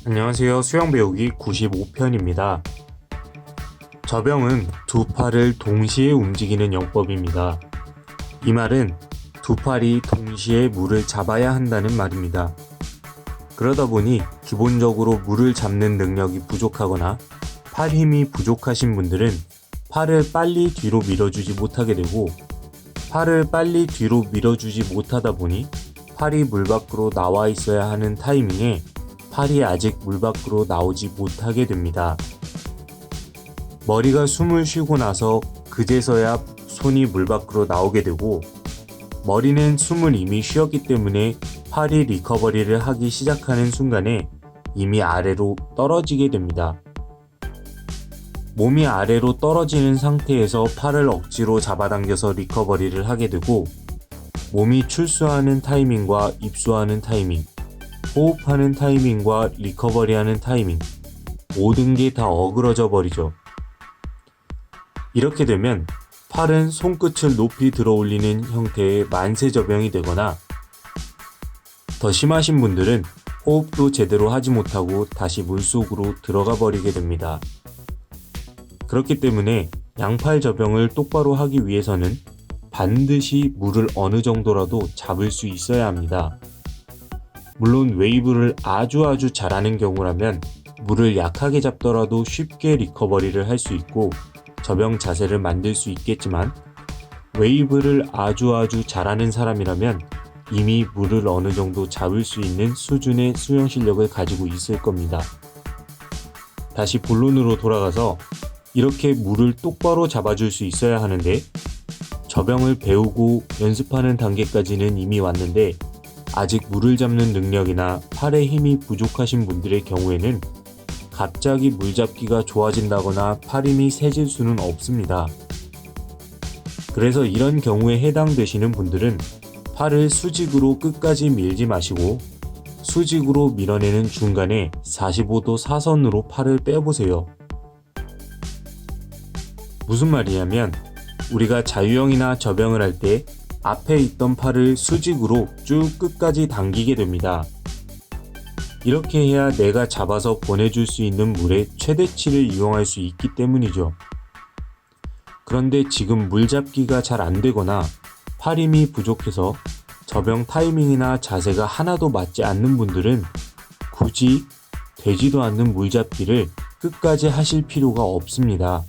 안녕하세요. 수영 배우기 95편입니다. 접영은 두 팔을 동시에 움직이는 영법입니다. 이 말은 두 팔이 동시에 물을 잡아야 한다는 말입니다. 그러다 보니 기본적으로 물을 잡는 능력이 부족하거나 팔 힘이 부족하신 분들은 팔을 빨리 뒤로 밀어주지 못하게 되고, 팔을 빨리 뒤로 밀어주지 못하다 보니 팔이 물 밖으로 나와 있어야 하는 타이밍에 팔이 아직 물 밖으로 나오지 못하게 됩니다. 머리가 숨을 쉬고 나서 그제서야 손이 물 밖으로 나오게 되고, 머리는 숨을 이미 쉬었기 때문에 팔이 리커버리를 하기 시작하는 순간에 이미 아래로 떨어지게 됩니다. 몸이 아래로 떨어지는 상태에서 팔을 억지로 잡아당겨서 리커버리를 하게 되고, 몸이 출수하는 타이밍과 입수하는 타이밍, 호흡하는 타이밍과 리커버리하는 타이밍, 모든 게 다 어그러져 버리죠. 이렇게 되면 팔은 손끝을 높이 들어 올리는 형태의 만세 접영이 되거나, 더 심하신 분들은 호흡도 제대로 하지 못하고 다시 물속으로 들어가 버리게 됩니다. 그렇기 때문에 양팔 접영을 똑바로 하기 위해서는 반드시 물을 어느 정도라도 잡을 수 있어야 합니다. 물론 웨이브를 아주 잘하는 경우라면 물을 약하게 잡더라도 쉽게 리커버리를 할 수 있고 접영 자세를 만들 수 있겠지만, 웨이브를 아주 잘하는 사람이라면 이미 물을 어느 정도 잡을 수 있는 수준의 수영 실력을 가지고 있을 겁니다. 다시 본론으로 돌아가서 이렇게 물을 똑바로 잡아줄 수 있어야 하는데, 접영을 배우고 연습하는 단계까지는 이미 왔는데 아직 물을 잡는 능력이나 팔의 힘이 부족하신 분들의 경우에는 갑자기 물잡기가 좋아진다거나 팔 힘이 세질 수는 없습니다. 그래서 이런 경우에 해당되시는 분들은 팔을 수직으로 끝까지 밀지 마시고 수직으로 밀어내는 중간에 45도 사선으로 팔을 빼보세요. 무슨 말이냐면, 우리가 자유형이나 접영을 할 때 앞에 있던 팔을 수직으로 쭉 끝까지 당기게 됩니다. 이렇게 해야 내가 잡아서 보내줄 수 있는 물의 최대치를 이용할 수 있기 때문이죠. 그런데 지금 물잡기가 잘 안되거나 팔 힘이 부족해서 접영 타이밍이나 자세가 하나도 맞지 않는 분들은 굳이 되지도 않는 물잡기를 끝까지 하실 필요가 없습니다.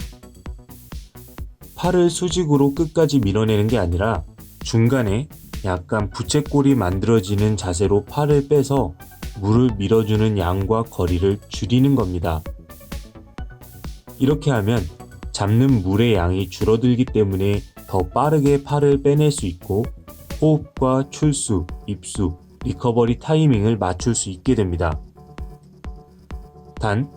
팔을 수직으로 끝까지 밀어내는 게 아니라 중간에 약간 부채꼴이 만들어지는 자세로 팔을 빼서 물을 밀어주는 양과 거리를 줄이는 겁니다. 이렇게 하면 잡는 물의 양이 줄어들기 때문에 더 빠르게 팔을 빼낼 수 있고 호흡과 출수, 입수, 리커버리 타이밍을 맞출 수 있게 됩니다. 단,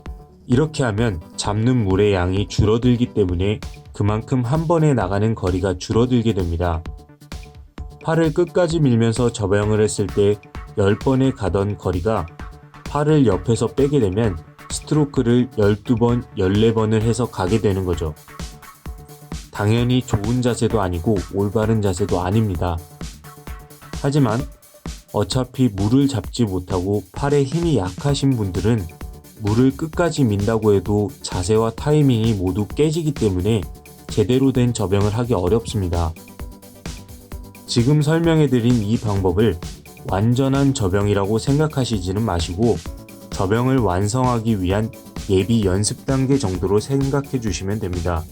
이렇게 하면 잡는 물의 양이 줄어들기 때문에 그만큼 한 번에 나가는 거리가 줄어들게 됩니다. 팔을 끝까지 밀면서 접영을 했을 때 10번에 가던 거리가 팔을 옆에서 빼게 되면 스트로크를 12번, 14번을 해서 가게 되는 거죠. 당연히 좋은 자세도 아니고 올바른 자세도 아닙니다. 하지만 어차피 물을 잡지 못하고 팔에 힘이 약하신 분들은 물을 끝까지 민다고 해도 자세와 타이밍이 모두 깨지기 때문에 제대로 된 접영을 하기 어렵습니다. 지금 설명해드린 이 방법을 완전한 접영이라고 생각하시지는 마시고 접영을 완성하기 위한 예비 연습 단계 정도로 생각해 주시면 됩니다.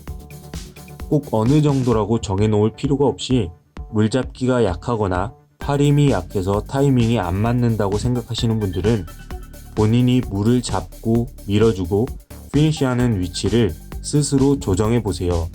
꼭 어느 정도라고 정해놓을 필요가 없이 물잡기가 약하거나 팔 힘이 약해서 타이밍이 안 맞는다고 생각하시는 분들은 본인이 물을 잡고 밀어주고 피니시하는 위치를 스스로 조정해 보세요.